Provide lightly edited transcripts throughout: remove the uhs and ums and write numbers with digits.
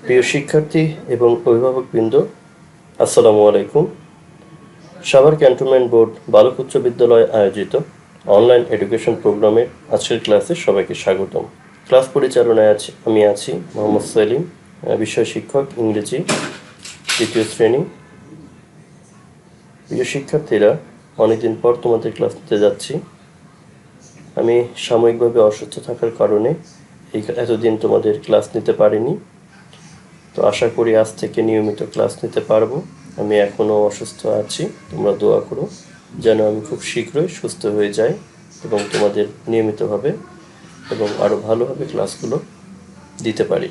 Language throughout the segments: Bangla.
প্রিয় শিক্ষার্থী এবং অভিভাবকবৃন্দ, আসসালামু আলাইকুম। সাভার ক্যান্টনমেন্ট বোর্ড বালক উচ্চ বিদ্যালয় আয়োজিত অনলাইন এডুকেশন প্রোগ্রামের আজকের ক্লাসে সবাইকে স্বাগতম। ক্লাস পরিচালনায় আমি আছি মোহাম্মদ সেলিম, বিষয় শিক্ষক, ইংরেজি, 2য় শ্রেণী। প্রিয় শিক্ষার্থীরা, অনেকদিন পর তোমাদের ক্লাস নিতে যাচ্ছি। আমি সাময়িকভাবে অসুস্থ থাকার কারণে এতদিন তোমাদের ক্লাস নিতে পারিনি। তো আশা করি আজ থেকে নিয়মিত ক্লাস নিতে পারবো। আমি এখনও অসুস্থ আছি, তোমরা দোয়া করো যেন আমি খুব শীঘ্রই সুস্থ হয়ে যাই এবং তোমাদের নিয়মিতভাবে এবং আরও ভালোভাবে ক্লাসগুলো দিতে পারি।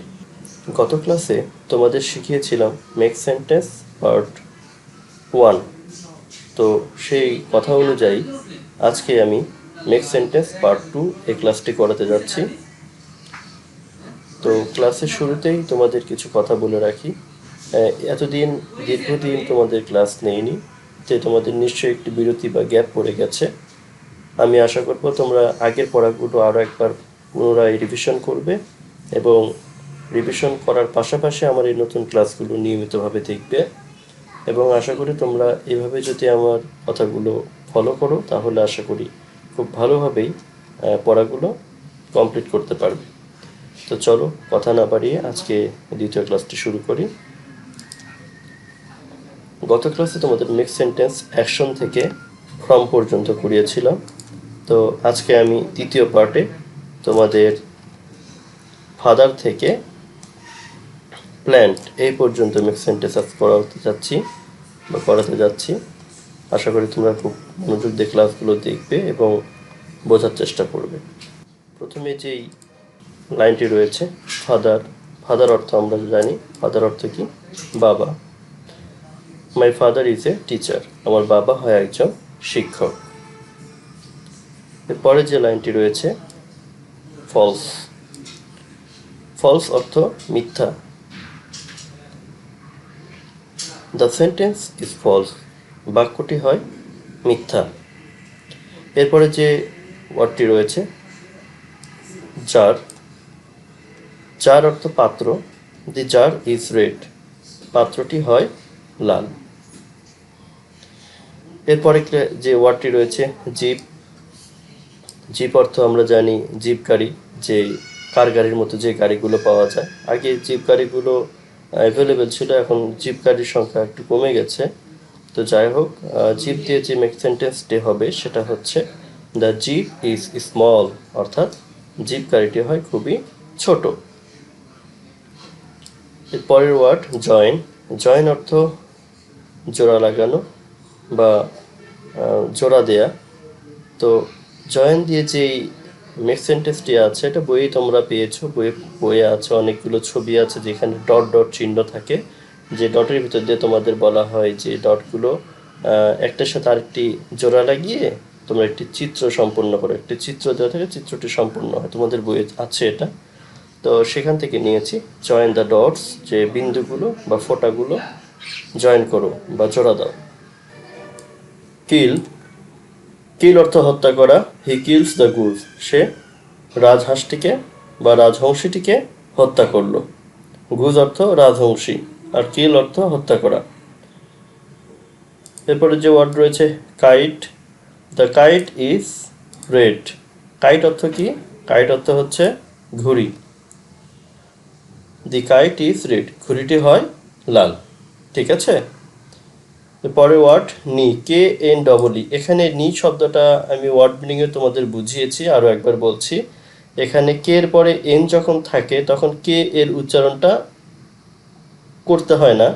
গত ক্লাসে তোমাদের শিখিয়েছিলাম মেক সেন্টেন্স পার্ট 1। তো সেই কথা অনুযায়ী আজকে আমি মেক সেন্টেন্স পার্ট 2 এই ক্লাসটি করাতে যাচ্ছি। তো ক্লাসের শুরুতেই তোমাদের কিছু কথা বলে রাখি। দীর্ঘদিন তোমাদের ক্লাস নেইনি, তো তোমাদের নিশ্চয়ই একটি বিরতি বা গ্যাপ পড়ে গেছে। আমি আশা করব তোমরা আগের পড়াগুলো আরও একবার পুনরায় রিভিশন করবে এবং রিভিশন করার পাশাপাশি আমার এই নতুন ক্লাসগুলো নিয়মিতভাবে দেখবে এবং আশা করি তোমরা এভাবে যদি আমার কথাগুলো ফলো করো তাহলে আশা করি খুব ভালোভাবেই পড়াগুলো কমপ্লিট করতে পারবে। তো চলো কথা না বাড়িয়ে আজকে দ্বিতীয় ক্লাসটি শুরু করি। গত ক্লাসে তোমাদের মেক সেন্টেন্স অ্যাকশন থেকে ফ্রম পর্যন্ত করিয়েছিলাম। তো আজকে আমি দ্বিতীয় পার্টে তোমাদের ফাদার থেকে প্ল্যান্ট এই পর্যন্ত মেক সেন্টেন্স করাতে যাচ্ছি। আশা করি তোমরা খুব মনোযোগ দিয়ে ক্লাসগুলো দেখবে এবং বোঝার চেষ্টা করবে। প্রথমে যেই লাইনটি রয়েছে ফাদার অর্থ আমরা জানি। ফাদার অর্থ কি? বাবা। My father is a teacher, আমার বাবা হয় একজন শিক্ষক। এরপরে যে লাইনটি রয়েছে ফলস অর্থ মিথ্যা। দ্য সেন্টেন্স ইজ ফলস, বাক্যটি হয় মিথ্যা। এরপরে যে ওয়ার্ডটি রয়েছে জার অর্থ পাত্র। দি জার ইজ রেড, পাত্রটি হয় লাল। এরপরে যে ওয়ার্ডটি রয়েছে জিপ অর্থ আমরা জানি জিপ গাড়ি, যে কার গাড়ির মতো যে গাড়িগুলো পাওয়া যায়। আগে জিপ গাড়িগুলো অ্যাভেলেবেল ছিল, এখন জিপ গাড়ির সংখ্যা একটু কমে গেছে। তো যাই হোক, জিপ দিয়ে যে মেক সেন্টেন্সটি হবে সেটা হচ্ছে দ্য জিপ ইজ স্মল, অর্থাৎ জিপ গাড়িটি হয় খুবই ছোট। এর পরের ওয়ার্ড জয়েন অর্থ জোড়া লাগানো বা জোড়া দেয়া। তো জয়েন দিয়ে যেই মেক সেন্টেন্সটি আছে এটা বইয়ে তোমরা পেয়েছো, বইয়ে আছে অনেকগুলো ছবি আছে যেখানে ডট ডট চিহ্ন থাকে, যে ডটের ভিতর দিয়ে তোমাদের বলা হয় যে ডটগুলো একটার সাথে আরেকটি জোড়া লাগিয়ে তোমরা একটি চিত্র সম্পন্ন করো। একটি চিত্র দেওয়া থাকে, চিত্রটি সম্পূর্ণ হয়, তোমাদের বইয়ে আছে এটা। তো সেখান থেকে নিয়েছি জয়েন দ্য ডটস, যে বিন্দুগুলো বা ফোঁটাগুলো জয়েন করো বা জোড়া দাও। কিল অর্থ হত্যা করা। হি কিলস দ্য গুজ, সে রাজহাঁসটিকে বা রাজহংসীটিকে হত্যা করলো। গুজ অর্থ রাজহংসী আর কিল অর্থ হত্যা করা। এরপরে যে ওয়ার্ড রয়েছে kite, the kite is red. Kite অর্থ কি? কাইট অর্থ হচ্ছে ঘুড়ি। দি কাইট ইজ রেড, ঘুড়িটি হয় লাল। ঠিক আছে। পরে ওয়ার্ড KNEE। এখানে নি শব্দটা আমি ওয়ার্ড মিনিংয়ে তোমাদের বুঝিয়েছি, আরও একবার বলছি। এখানে কে এর পরে এন যখন থাকে তখন কে এর উচ্চারণটা করতে হয় না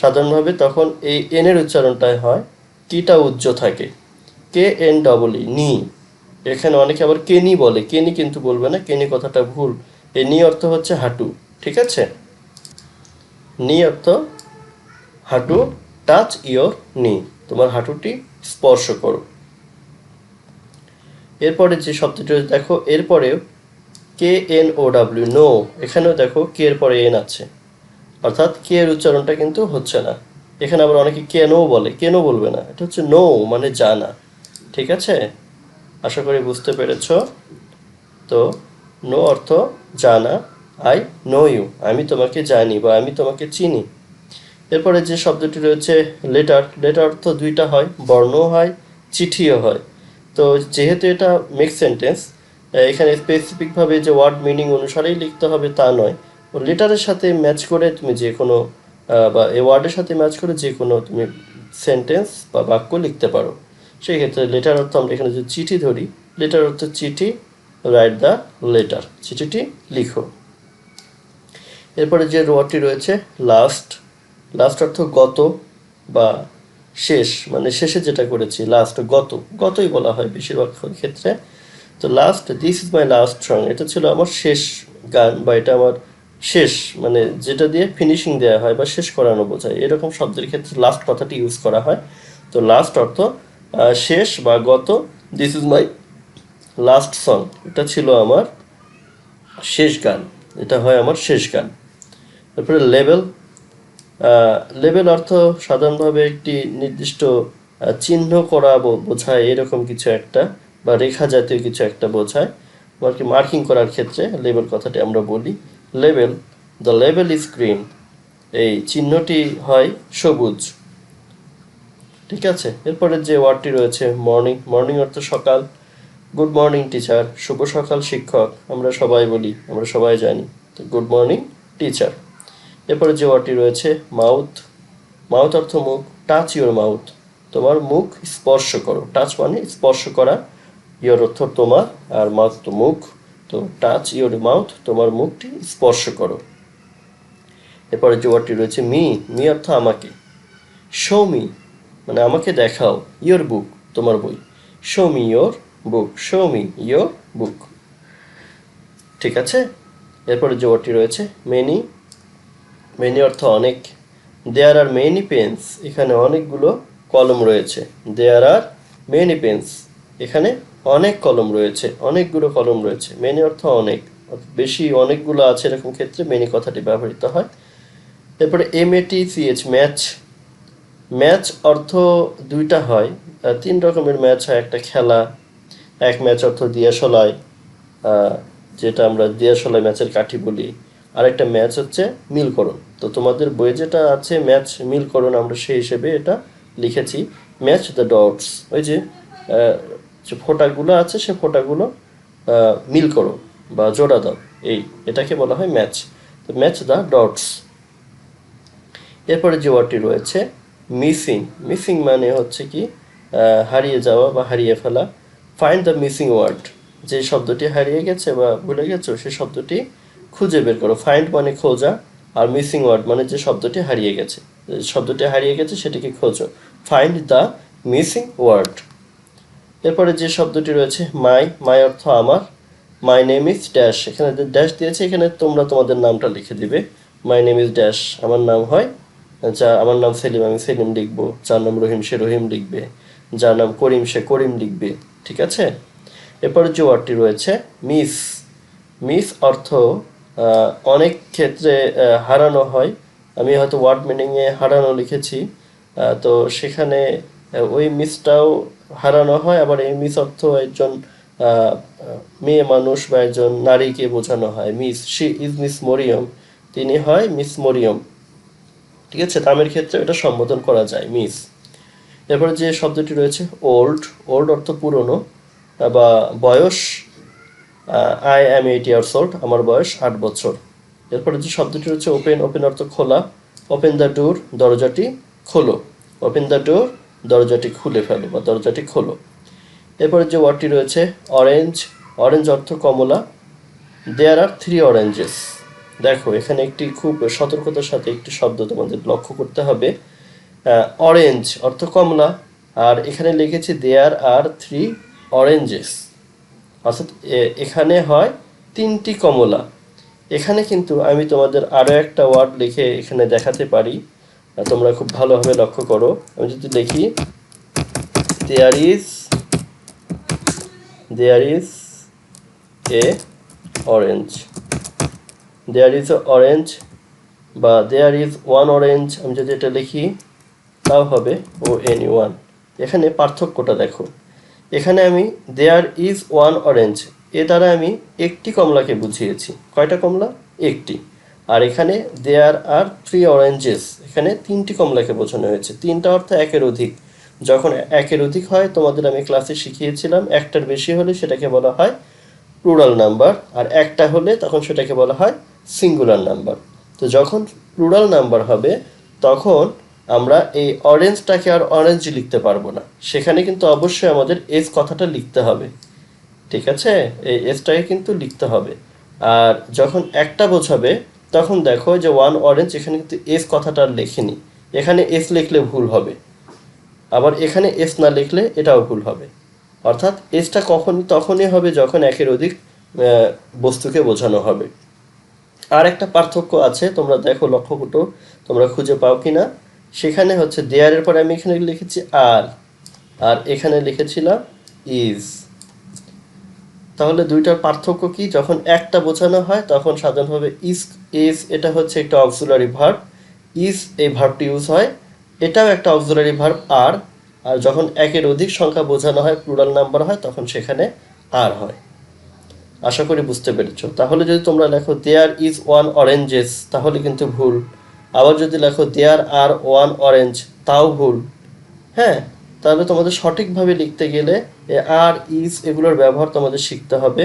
সাধারণভাবে, তখন এই এন এর উচ্চারণটাই হয়, কিটা উজ্জ্ব থাকে। KNEE, নি। এখানে অনেকে আবার কেনি বলে, কেনি কিন্তু বলবে না, কেনি কথাটা ভুল। এই নি অর্থ হচ্ছে হাঁটু। ঠিক আছে। নি অর্থ হাঁটু। টাচ ইয়োর নি, তোমার হাঁটুটি স্পর্শ করো। এরপরে যে শব্দটি দেখো, এরপরেও KNOW, নো। এখানেও দেখো কে এর পরে এন আছে, অর্থাৎ কে এর উচ্চারণটা কিন্তু হচ্ছে না। এখানে আবার অনেকে কেনও বলে, কেনও বলবে না, এটা হচ্ছে নো মানে জানা। ঠিক আছে, আশা করি বুঝতে পেরেছ। তো নো অর্থ জানা, আই নো ইউ, আমি তোমাকে জানি বা আমি তোমাকে চিনি। এরপরে যে শব্দটি রয়েছে লেটার, লেটার অর্থ দুইটা হয়, বর্ণও হয়, চিঠিও হয়। তো যেহেতু এটা মিক্স সেন্টেন্স, এখানে স্পেসিফিকভাবে যে ওয়ার্ড মিনিং অনুসারেই লিখতে হবে তা নয়, লেটারের সাথে ম্যাচ করে তুমি যে কোনো বা এই ওয়ার্ডের সাথে ম্যাচ করে যে কোনো তুমি সেন্টেন্স বা বাক্য লিখতে পারো। সেই ক্ষেত্রে লেটার অর্থ আমরা এখানে যদি চিঠি ধরি, লেটার অর্থ চিঠি, রাইট দ্য লেটার, চিঠিটি লিখো। এরপরে যে ওয়ার্ডটি রয়েছে লাস্ট, লাস্ট অর্থ গত বা শেষ, মানে শেষে যেটা করেছি লাস্ট, গত, গতই বলা হয় বেশিরভাগ ক্ষেত্রে। তো last, this is my last song, এটা ছিল আমার শেষ গান বা এটা আমার শেষ, মানে যেটা দিয়ে ফিনিশিং দেওয়া হয় বা শেষ করানো বোঝায়, এরকম শব্দের ক্ষেত্রে লাস্ট কথাটি ইউজ করা হয়। তো লাস্ট অর্থ শেষ বা গত, this is my last song, এটা ছিল আমার শেষ গান, এটা হয় আমার শেষ গান। তারপরে লেবেল, লেবেল অর্থ সাধারণভাবে একটি নির্দিষ্ট চিহ্ন করা বোঝায়, এরকম কিছু একটা বা রেখা জাতীয় কিছু একটা বোঝায়, আর কি মার্কিং করার ক্ষেত্রে লেবেল কথাটি আমরা বলি। Label, the label is green, এই চিহ্নটি হয় সবুজ। ঠিক আছে, এরপরে যে ওয়ার্ডটি রয়েছে মর্নিং, মর্নিং অর্থ সকাল, গুড মর্নিং টিচার, শুভ সকাল শিক্ষক, আমরা সবাই বলি, আমরা সবাই জানি, তো গুড মর্নিং টিচার। এরপরে যে ওয়ার্ডটি রয়েছে মাউথ, মাউথ অর্থ মুখ, টাচ ইউর মাউথ, তোমার মুখ স্পর্শ করো, টাচ মানে স্পর্শ করা, ইউর অর্থ তোমার, আর মাউথ তো মুখ, তো টাচ ইউর মাউথ, তোমার মুখটি স্পর্শ করো। এরপরে যে ওয়ার্ডটি রয়েছে মি, মি অর্থ আমাকে, শো মি মানে আমাকে দেখাও, ইয়োর বুক তোমার বই, show me your book, show me your book. ঠিক আছে, এরপরে যে ওয়ার্ডটি রয়েছে মেনি, মেনি অর্থ অনেক, দেয়ার আর মেনি পেন্স, এখানে অনেকগুলো কলম রয়েছে, দেয়ার আর মেনি পেন্স, এখানে অনেক কলম রয়েছে, অনেকগুলো কলম রয়েছে, মেনি অর্থ অনেক, বেশি, অনেকগুলো আছে, এরকম ক্ষেত্রে মেনি কথাটি ব্যবহৃত হয়। এরপরে MATCH ম্যাচ, ম্যাচ অর্থ দুইটা হয়, তিন রকমের ম্যাচ হয়, একটা খেলা, এক ম্যাচ অর্থ দিয়াশলায়, যেটা আমরা দিয়াশলায় ম্যাচের কাঠি বলি, আরেকটা ম্যাচ হচ্ছে মিলকরণ। তো তোমাদের বইয়ে যেটা আছে ম্যাচ মিলকরণ, আমরা সেই হিসেবে এটা লিখেছি, ম্যাচ দ্য ডটস, ওই যে যে ফোঁটাগুলো আছে সে ফোঁটাগুলো মিল করো বা জোড়া দাও, এই এটাকে বলা হয় ম্যাচ, তো ম্যাচ দ্য ডটস। এরপরে যে ওয়ার্ডটি রয়েছে মিসিং, মিসিং মানে হচ্ছে কি হারিয়ে যাওয়া বা হারিয়ে ফেলা, ফাইন্ড দ্য মিসিং ওয়ার্ড, যে শব্দটি হারিয়ে গেছে বা ভুলে গেছো সেই শব্দটি খুঁজে বের করো, ফাইন্ড মানে খোঁজা, আর মিসিং ওয়ার্ড মানে যে শব্দটি হারিয়ে গেছে, শব্দটি হারিয়ে গেছে সেটিকে খোঁজো, ফাইন্ড দ্য মিসিং ওয়ার্ড। এরপরে যে শব্দটি রয়েছে মাই, মাই অর্থ আমার, মাই নেম ইজ ড্যাশ, এখানে যে ড্যাশ দিয়েছে এখানে তোমরা তোমাদের নামটা লিখে দিবে, মাই নেম ইজ ড্যাশ, আমার নাম হয়, যা আমার নাম সেলিম আমি সেলিম লিখবো, যার নাম রহিম সে রহিম লিখবে, যার নাম করিম সে করিম লিখবে। ঠিক আছে, এরপরে যে ওয়ার্ডটি রয়েছে মিস, মিস অর্থ অনেক ক্ষেত্রে হারানো হয়, আমি হয়তো ওয়ার্ড মিনিংয়ে হারানো লিখেছি, তো সেখানে ওই মিসটাও হারানো হয়, আবার এই মিস অর্থ একজন মেয়ে মানুষ বা একজন নারীকে বোঝানো হয়, miss, she is miss Mariam, তিনি হয় মিস মরিয়ম। ঠিক আছে, নামের ক্ষেত্রে এটা সম্বোধন করা যায় মিস। এরপরে যে শব্দটি রয়েছে ওল্ড, ওল্ড অর্থ পুরনো বা বয়স, আই অ্যাম 8 ইয়ার্স ওল্ড, আমার বয়স 8 বছর। এরপরে যে শব্দটি রয়েছে ওপেন, ওপেন অর্থ খোলা, ওপেন দ্য ডোর, দরজাটি খোলো, ওপেন দ্য ডোর, দরজাটি খুলে ফেলো বা দরজাটি খোলো। এরপরে যে ওয়ার্ডটি রয়েছে অরেঞ্জ, অরেঞ্জ অর্থ কমলা, দেয়ার আর 3 অরেঞ্জেস, দেখো এখানে একটি খুব সতর্কতার সাথে একটি শব্দ তোমাদের লক্ষ্য করতে হবে, অরেঞ্জ অর্থ কমলা, আর এখানে লিখেছি দেয়ার আর 3 অরেঞ্জেস, অর্থাৎ এখানে হয় 3টি কমলা। এখানে কিন্তু আমি তোমাদের আরও একটা ওয়ার্ড লিখে এখানে দেখাতে পারি, তোমরা খুব ভালোভাবে লক্ষ্য করো, আমি যদি লিখি there is, there is a orange, there is a orange বা দেয়ার ইজ ওয়ান অরেঞ্জ, আমি যদি এটা লিখি তাও হবে ONE। এখানে পার্থক্যটা দেখো, এখানে আমি দেয়ার ইজ ওয়ান অরেঞ্জ, এ দ্বারা আমি একটি কমলাকে বুঝিয়েছি, কয়টা কমলা? একটি। আর এখানে দেয়ার আর 3 অরেঞ্জেস, এখানে 3টি কমলাকে বোঝানো হয়েছে। 3টা অর্থ একের অধিক। যখন একের অধিক হয় তোমাদের আমি ক্লাসে শিখিয়েছিলাম, একটার বেশি হলে সেটাকে বলা হয় প্লুরাল নাম্বার, আর একটা হলে তখন সেটাকে বলা হয় সিঙ্গুলার নাম্বার। তো যখন প্লুরাল নাম্বার হবে তখন আমরা এই অরেঞ্জটাকে আর অরেঞ্জ লিখতে পারবো না, সেখানে কিন্তু অবশ্যই আমাদের এস কথাটা লিখতে হবে। ঠিক আছে, এই এসটাকে কিন্তু লিখতে হবে। আর যখন একটা বোঝাবে তখন দেখো যে ওয়ান অরেঞ্জ, এখানে কিন্তু এস কথাটা আর লেখেনি, এখানে এস লিখলে ভুল হবে, আবার এখানে এস না লিখলে এটাও ভুল হবে। অর্থাৎ এসটা তখনই হবে যখন একের অধিক বস্তুকে বোঝানো হবে। আর একটা পার্থক্য আছে, তোমরা দেখো, লক্ষ্য করো, তোমরা খুঁজে পাও কিনা। সেখানে হচ্ছে দেয়ারের পরে আমি এখানে লিখেছি আর, আর এখানে লিখেছিলাম ইজ। তাহলে দুইটার পার্থক্য কি? যখন একটা বোঝানো হয় তখন সাধারণভাবে ইজ এটা হচ্ছে একটা অক্সিলারি ভার্ব, ইজ এই ভার্বটি ইউজ হয়। এটাও একটা অক্সিলারি ভার্ব আর, আর যখন একের অধিক সংখ্যা বোঝানো হয়, প্লুরাল নাম্বার হয়, তখন সেখানে আর হয়। আশা করি বুঝতে পেরেছো। তাহলে যদি তোমরা লেখো দেয়ার ইজ ওয়ান অরেঞ্জেস, তাহলে কিন্তু ভুল। আবার যদি লেখো দেয়ার আর ওয়ান অরেঞ্জ, তাও ভুল। হ্যাঁ, তাহলে তোমাদের সঠিকভাবে লিখতে গেলে আর ইজ এগুলোর ব্যবহার তোমাদের শিখতে হবে।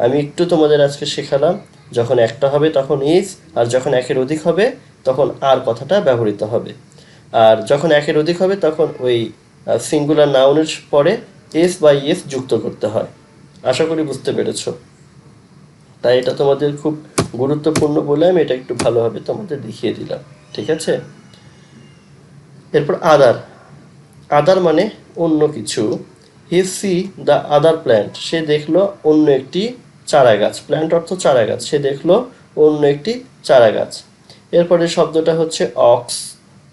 আমি একটু তোমাদের আজকে শেখালাম, যখন একটা হবে তখন ইজ, আর যখন একের অধিক হবে তখন আর কথাটা ব্যবহৃত হবে। আর যখন একের অধিক হবে তখন ওই সিঙ্গুলার নাউনের পরে এস বা ইএস যুক্ত করতে হয়। আশা করি বুঝতে পেরেছো। তাই এটা তোমাদের খুব গুরুত্বপূর্ণ বলে আমি এটা একটু ভালোভাবে তোমাদের দেখিয়ে দিলাম। ঠিক আছে, এরপর আদার। আদার মানে অন্য কিছু। He see the other plant, সে দেখলো অন্য একটি চারা গাছ। প্ল্যান্ট অর্থ চারা গাছ, সে দেখলো অন্য একটি চারা গাছ। এরপরে শব্দটা হচ্ছে অক্স।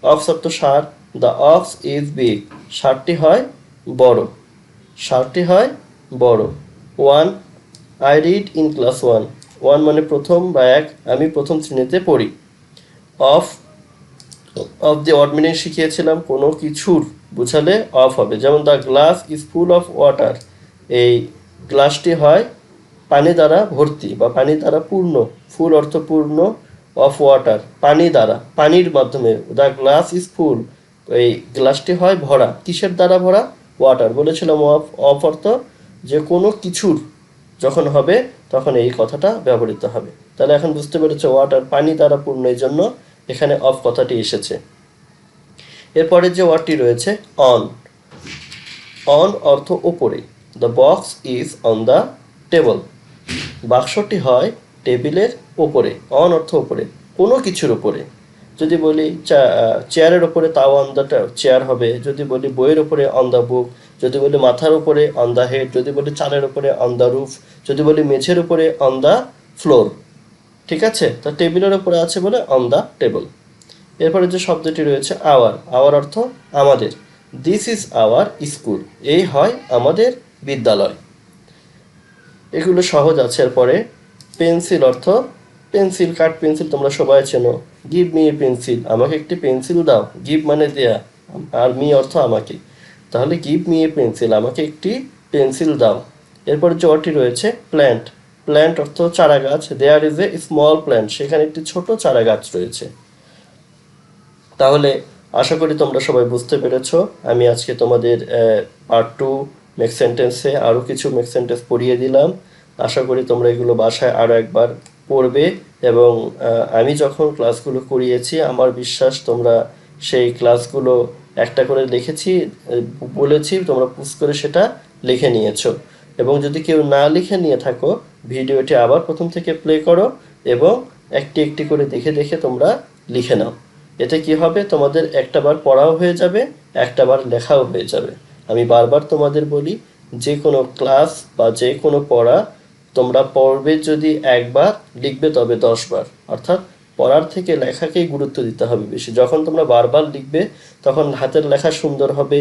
অক্স অর্থ ষাঁড়। দ্য অক্স ইজ বিগ, ষাঁড়টি হয় বড়, ষাঁড়টি হয় বড়। One, I read in class one. One মানে প্রথম বা এক, আমি প্রথম শ্রেণীতে পড়ি। অফ, অফ দিয়ে অড মিনিং শিখিয়েছিলাম, কোনো কিছুর বুঝালে অফ হবে। যেমন the glass is full of water, এই গ্লাসটি হয় পানি দ্বারা ভর্তি বা পানি দ্বারা পূর্ণ। ফুল অর্থ পূর্ণ, অফ ওয়াটার পানি দ্বারা, পানির মাধ্যমে। দ্য গ্লাস ইজ ফুল, এই গ্লাসটি হয় ভরা, কিসের দ্বারা ভরা? ওয়াটার। বলেছিলাম অফ, অফ অর্থ যে কোনো কিছুর যখন হবে তখন এই কথাটা ব্যবহৃত হবে। তাহলে এখন বুঝতে পেরেছো ওয়াটার পানি দ্বারা পূর্ণ, এই জন্য এখানে অফ কথাটি এসেছে। এরপরে যে ওয়ার্ডটি রয়েছে অন। অন অর্থ ওপরে। The box is on the table, বাক্সটি হয় টেবিলের ওপরে। অন অর্থ ওপরে, কোনো কিছুর ওপরে। যদি বলি চেয়ারের ওপরে, তাও অন দ্য চেয়ার হবে। যদি বলি বইয়ের ওপরে, অন দ্য বুক। যদি বলি মাথার উপরে, অন দ্য হেড। যদি বলি চালের উপরে, অন দ্য রুফ। যদি বলি মেঝের উপরে, অন দ্য ফ্লোর। ঠিক আছে, তা টেবিলের উপরে আছে বলে অন দ্য টেবল। এরপরে যে শব্দটি রয়েছে আওয়ার। আওয়ার অর্থ আমাদের। দিস ইজ আওয়ার স্কুল, এই হয় আমাদের বিদ্যালয়। এগুলো সহজ আছে। এরপরে পেন্সিল অর্থ পেন্সিল, কাঠ পেন্সিল তোমরা সবাই চেনো। গিভ মি এ পেন্সিল, আমাকে একটি পেন্সিল দাও। গিভ মানে দেয়া, আর মি অর্থ আমাকে। তাহলে গিভ মি এ পেন্সিল, আমাকে একটি পেন্সিল দাও। এরপরে যে ওয়ার্ডটি রয়েছে প্ল্যান্ট। প্ল্যান্ট অর্থ চারা গাছ। There is a small plant, সেখানে একটি ছোট চারা গাছ রয়েছে। তাহলে আশা করি তোমরা সবাই বুঝতে পেরেছো। আমি আজকে তোমাদের পার্ট 2 মেক সেন্টেন্সে আরও কিছু মেক সেন্টেন্স পড়িয়ে দিলাম। আশা করি তোমরা এগুলো বাসায় আরও একবার পড়বে, এবং আমি যখন ক্লাসগুলো করিয়েছি আমার বিশ্বাস তোমরা সেই ক্লাসগুলো একটা করে লিখেছি, বলেছি, তোমরা পুশ করে সেটা লিখে নিয়েছো। এবং যদি কেউ না লিখে নিয়ে থাকো, ভিডিওটি আবার প্রথম থেকে প্লে করো এবং একটি একটি করে দেখে দেখে তোমরা লিখে নাও। এতে কি হবে, তোমাদের একটা বার পড়াও হয়ে যাবে, একটা বার লেখাও হয়ে যাবে। আমি বারবার তোমাদের বলি, যে কোনো ক্লাস বা যে কোনো পড়া তোমরা পড়বে যদি একবার, লিখবে তবে 10 বার। অর্থাৎ পড়ার থেকে লেখাকেই গুরুত্ব দিতে হবে বেশি। যখন তোমরা বারবার লিখবে তখন হাতের লেখা সুন্দর হবে,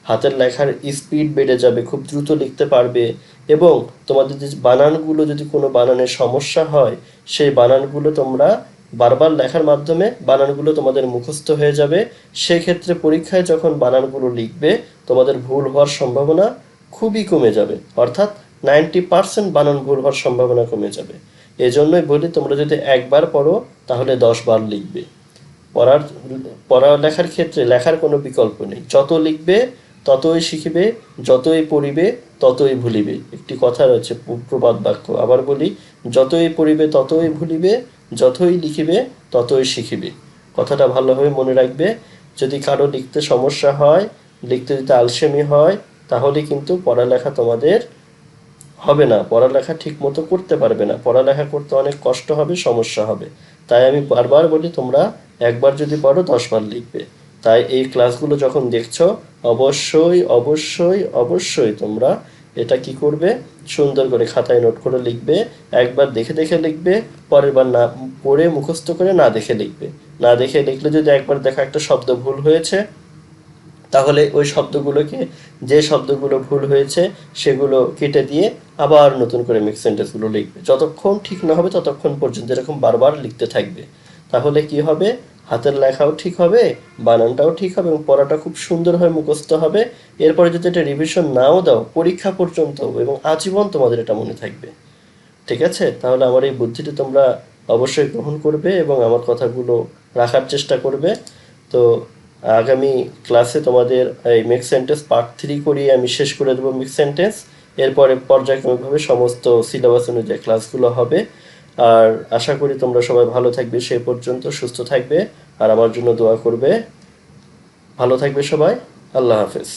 হাতের লেখার স্পিড বেড়ে যাবে, খুব দ্রুত লিখতে পারবে। এবং তোমাদের যে বানানগুলো, যদি কোনো বানানের সমস্যা হয়, সেই বানানগুলো তোমরা বারবার লেখার মাধ্যমে বানানগুলো তোমাদের মুখস্থ হয়ে যাবে। সেক্ষেত্রে পরীক্ষায় যখন বানানগুলো লিখবে তোমাদের ভুল হওয়ার সম্ভাবনা খুবই কমে যাবে। অর্থাৎ 90% বানান ভুল হওয়ার সম্ভাবনা কমে যাবে। এজন্যই বলি তোমরা যদি একবার পড়ো তাহলে 10 বার লিখবে। পড়ার পড়ালেখার ক্ষেত্রে লেখার কোনো বিকল্প নেই, যত লিখবে ততই শিখিবে, যতই পড়িবে ততই ভুলিবে। একটি কথা রয়েছে, প্রবাদ বাক্য, আবার বলি, যতই পড়িবে ততই ভুলিবে, যতই লিখিবে ততই শিখিবে। কথাটা ভালোভাবে মনে রাখবে। যদি কারো লিখতে সমস্যা হয়, লিখতে যদি আলসেমি হয়, তাহলে কিন্তু পড়ালেখা তোমাদের হবে না, পড়ালেখা ঠিক মতো করতে পারবে না, পড়ালেখা করতে অনেক কষ্ট হবে, সমস্যা হবে। তাই আমি বারবার বলি তোমরা একবার যদি পড়ো 10 বার লিখবে। তাই এই ক্লাসগুলো যখন দেখছো, অবশ্যই অবশ্যই অবশ্যই তোমরা এটা কি করবে, সুন্দর করে খাতায় নোট করে লিখবে। একবার দেখে দেখে লিখবে, পরের বার না পড়ে মুখস্থ করে না দেখে লিখবে। না দেখে লিখলে যদি একবার দেখা একটা শব্দ ভুল হয়েছে, তাহলে ওই শব্দগুলোকে, যে শব্দগুলো ভুল হয়েছে সেগুলো কেটে দিয়ে আবার নতুন করে মিক্স সেন্টেন্সগুলো লিখবে। যতক্ষণ ঠিক না হবে ততক্ষণ পর্যন্ত এরকম বারবার লিখতে থাকবে। তাহলে কি হবে, হাতের লেখাও ঠিক হবে, বানানটাও ঠিক হবে এবং পড়াটা খুব সুন্দরভাবে মুখস্থ হবে। এরপরে যদি এটা রিভিশন নাও দাও, পরীক্ষা পর্যন্ত এবং আজীবন তোমাদের এটা মনে থাকবে। ঠিক আছে? তাহলে আমার এই বুদ্ধিটি তোমরা অবশ্যই গ্রহণ করবে এবং আমার কথাগুলো রাখার চেষ্টা করবে। তো আগামী ক্লাসে তোমাদের এই মিক্স সেন্টেন্স পার্ট 3 করিয়ে আমি শেষ করে দেবো মিক্স সেন্টেন্স। এরপরে পর্যায়ক্রমিকভাবে সমস্ত সিলেবাস অনুযায়ী ক্লাসগুলো হবে। আর আশা করি তোমরা সবাই ভালো থাকবে, সেই পর্যন্ত সুস্থ থাকবে আর আমার জন্য দোয়া করবে। ভালো থাকবে সবাই। আল্লাহ হাফেজ।